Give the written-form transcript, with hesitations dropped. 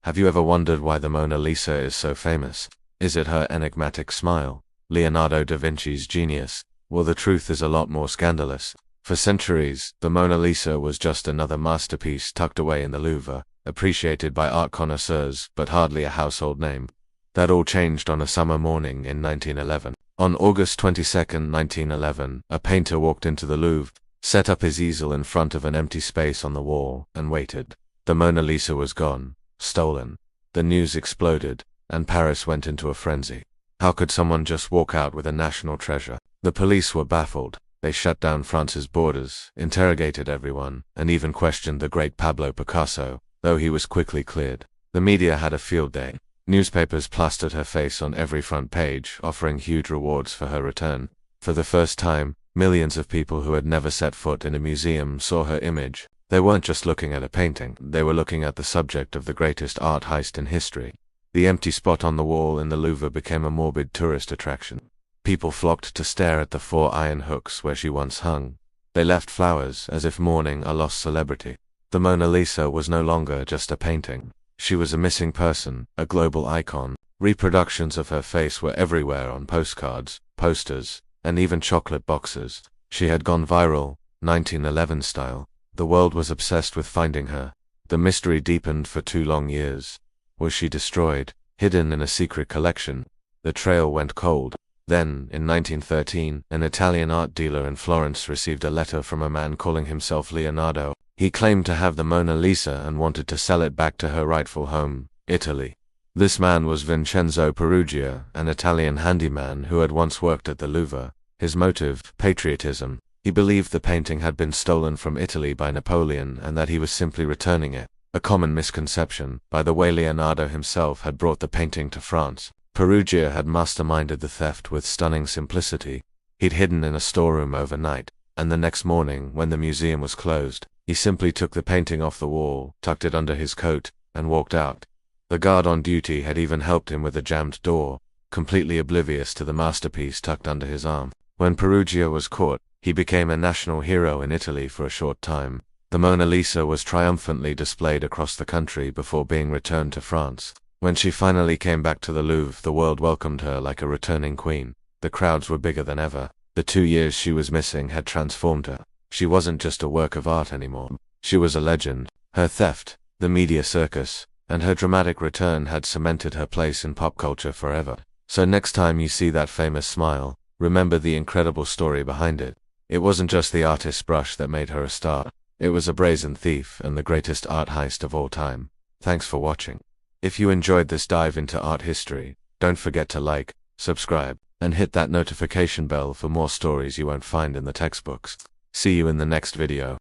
Have you ever wondered why the Mona Lisa is so famous? Is it her enigmatic smile? Leonardo da Vinci's genius? Well, the truth is a lot more scandalous. For centuries, the Mona Lisa was just another masterpiece tucked away in the Louvre, appreciated by art connoisseurs, but hardly a household name. That all changed on a summer morning in 1911. On August 22, 1911, a painter walked into the Louvre, set up his easel in front of an empty space on the wall, and waited. The Mona Lisa was gone, stolen. The news exploded, and Paris went into a frenzy. How could someone just walk out with a national treasure? The police were baffled. They shut down France's borders, interrogated everyone, and even questioned the great Pablo Picasso, though he was quickly cleared. The media had a field day. Newspapers plastered her face on every front page, offering huge rewards for her return. For the first time, millions of people who had never set foot in a museum saw her image. They weren't just looking at a painting, they were looking at the subject of the greatest art heist in history. The empty spot on the wall in the Louvre became a morbid tourist attraction. People flocked to stare at the 4 iron hooks where she once hung. They left flowers, as if mourning a lost celebrity. The Mona Lisa was no longer just a painting. She was a missing person, a global icon. Reproductions of her face were everywhere on postcards, posters, and even chocolate boxes. She had gone viral, 1911 style. The world was obsessed with finding her. The mystery deepened for 2 long years. Was she destroyed, hidden in a secret collection? The trail went cold. Then, in 1913, an Italian art dealer in Florence received a letter from a man calling himself Leonardo. He claimed to have the Mona Lisa and wanted to sell it back to her rightful home, Italy. This man was Vincenzo Peruggia, an Italian handyman who had once worked at the Louvre. His motive, patriotism. He believed the painting had been stolen from Italy by Napoleon and that he was simply returning it. A common misconception, by the way Leonardo himself had brought the painting to France. Peruggia had masterminded the theft with stunning simplicity. He'd hidden in a storeroom overnight, and the next morning, when the museum was closed, he simply took the painting off the wall, tucked it under his coat, and walked out. The guard on duty had even helped him with a jammed door, completely oblivious to the masterpiece tucked under his arm. When Peruggia was caught, he became a national hero in Italy for a short time. The Mona Lisa was triumphantly displayed across the country before being returned to France. When she finally came back to the Louvre, the world welcomed her like a returning queen. The crowds were bigger than ever. The 2 years she was missing had transformed her. She wasn't just a work of art anymore. She was a legend. Her theft, the media circus, and her dramatic return had cemented her place in pop culture forever. So next time you see that famous smile, remember the incredible story behind it. It wasn't just the artist's brush that made her a star. It was a brazen thief and the greatest art heist of all time. Thanks for watching. If you enjoyed this dive into art history, don't forget to like, subscribe, and hit that notification bell for more stories you won't find in the textbooks. See you in the next video.